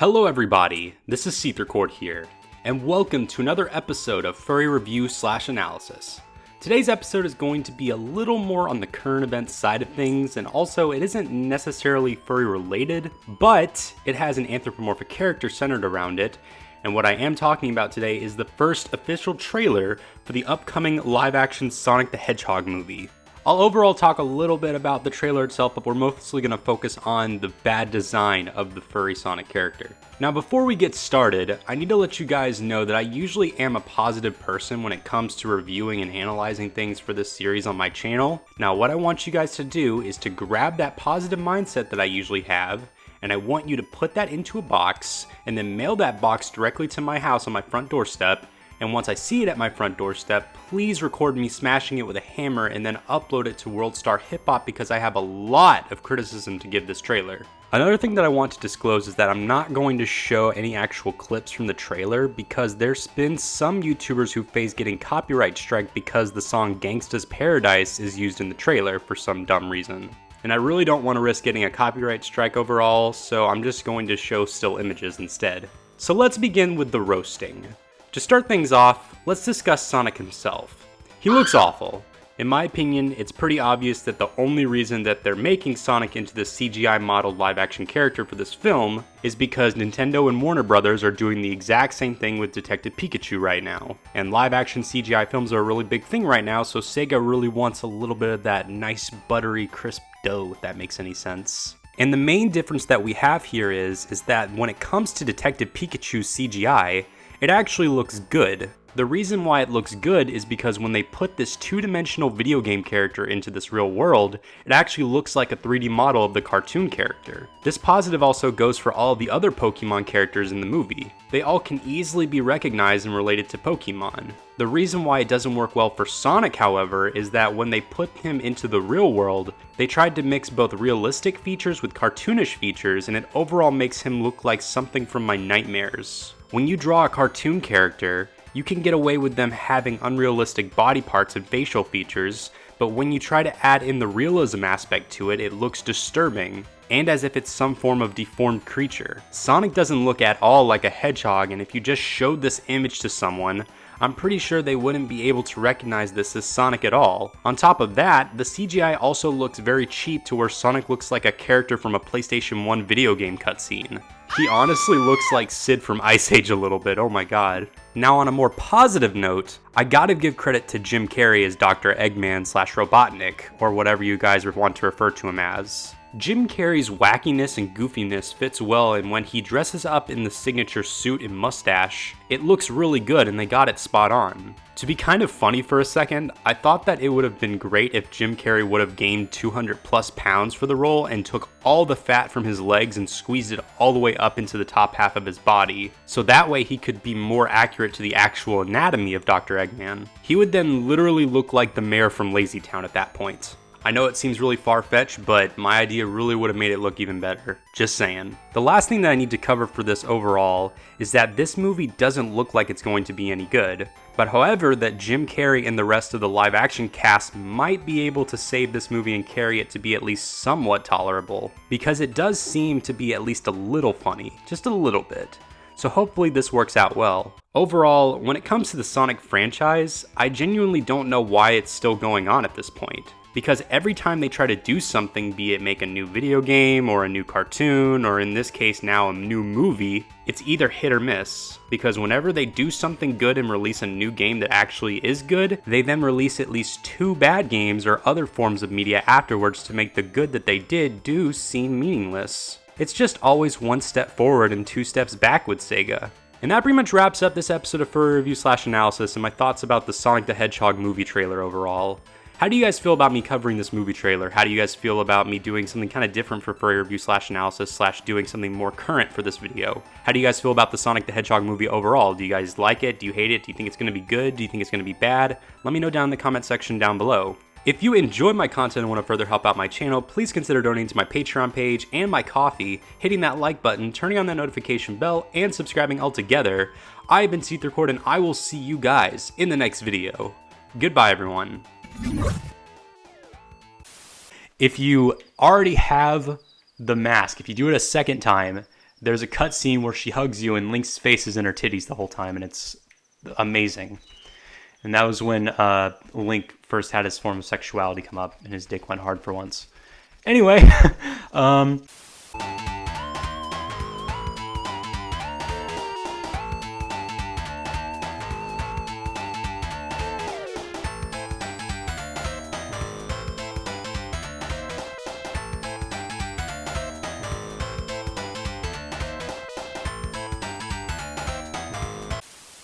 Hello everybody, this is SeetherCord here, and welcome to another episode of Furry Review/Analysis. Today's episode is going to be a little more on the current events side of things, and also it isn't necessarily furry related, but it has an anthropomorphic character centered around it, and what I am talking about today is the first official trailer for the upcoming live-action Sonic the Hedgehog movie. I'll overall talk a little bit about the trailer itself, but we're mostly going to focus on the bad design of the furry Sonic character. Now before we get started, I need to let you guys know that I usually am a positive person when it comes to reviewing and analyzing things for this series on my channel. Now what I want you guys to do is to grab that positive mindset that I usually have, and I want you to put that into a box, and then mail that box directly to my house on my front doorstep. And once I see it at my front doorstep, please record me smashing it with a hammer and then upload it to World Star Hip Hop because I have a lot of criticism to give this trailer. Another thing that I want to disclose is that I'm not going to show any actual clips from the trailer because there's been some YouTubers who face getting copyright strike because the song Gangsta's Paradise is used in the trailer for some dumb reason. And I really don't want to risk getting a copyright strike overall, so I'm just going to show still images instead. So let's begin with the roasting. To start things off, let's discuss Sonic himself. He looks awful. In my opinion, it's pretty obvious that the only reason that they're making Sonic into the CGI modeled live action character for this film is because Nintendo and Warner Brothers are doing the exact same thing with Detective Pikachu right now. And live action CGI films are a really big thing right now, so Sega really wants a little bit of that nice buttery crisp dough, if that makes any sense. And the main difference that we have here is that when it comes to Detective Pikachu's CGI, it actually looks good. The reason why it looks good is because when they put this two-dimensional video game character into this real world, it actually looks like a 3D model of the cartoon character. This positive also goes for all of the other Pokemon characters in the movie. They all can easily be recognized and related to Pokemon. The reason why it doesn't work well for Sonic, however, is that when they put him into the real world, they tried to mix both realistic features with cartoonish features, and it overall makes him look like something from my nightmares. When you draw a cartoon character, you can get away with them having unrealistic body parts and facial features, but when you try to add in the realism aspect to it, it looks disturbing, and as if it's some form of deformed creature. Sonic doesn't look at all like a hedgehog, and if you just showed this image to someone, I'm pretty sure they wouldn't be able to recognize this as Sonic at all. On top of that, the CGI also looks very cheap to where Sonic looks like a character from a PlayStation 1 video game cutscene. He honestly looks like Sid from Ice Age a little bit, oh my god. Now on a more positive note, I gotta give credit to Jim Carrey as Dr. Eggman/Robotnik, or whatever you guys want to refer to him as. Jim Carrey's wackiness and goofiness fits well, and when he dresses up in the signature suit and mustache, it looks really good and they got it spot on. To be kind of funny for a second, I thought that it would have been great if Jim Carrey would have gained 200 plus pounds for the role and took all the fat from his legs and squeezed it all the way up into the top half of his body, so that way he could be more accurate to the actual anatomy of Dr. Eggman. He would then literally look like the mayor from Lazy Town at that point. I know it seems really far-fetched, but my idea really would have made it look even better. Just saying. The last thing that I need to cover for this overall is that this movie doesn't look like it's going to be any good, but however that Jim Carrey and the rest of the live-action cast might be able to save this movie and carry it to be at least somewhat tolerable, because it does seem to be at least a little funny, just a little bit. So hopefully this works out well. Overall, when it comes to the Sonic franchise, I genuinely don't know why it's still going on at this point. Because every time they try to do something, be it make a new video game or a new cartoon, or in this case now a new movie, it's either hit or miss. Because whenever they do something good and release a new game that actually is good, they then release at least 2 bad games or other forms of media afterwards to make the good that they did do seem meaningless. It's just always 1 step forward and 2 steps back with Sega. And that pretty much wraps up this episode of Furry Review/Analysis and my thoughts about the Sonic the Hedgehog movie trailer overall. How do you guys feel about me covering this movie trailer? How do you guys feel about me doing something kind of different for Furry Review/Analysis / doing something more current for this video? How do you guys feel about the Sonic the Hedgehog movie overall? Do you guys like it? Do you hate it? Do you think it's going to be good? Do you think it's going to be bad? Let me know down in the comment section down below. If you enjoy my content and want to further help out my channel, please consider donating to my Patreon page and my Ko-fi, hitting that like button, turning on that notification bell, and subscribing altogether. I've been SeetherCord, and I will see you guys in the next video. Goodbye, everyone. If you already have the mask, if you do it a second time, there's a cutscene where she hugs you and Link's face is in her titties the whole time, and it's amazing. And that was when Link first had his form of sexuality come up, and his dick went hard for once. Anyway,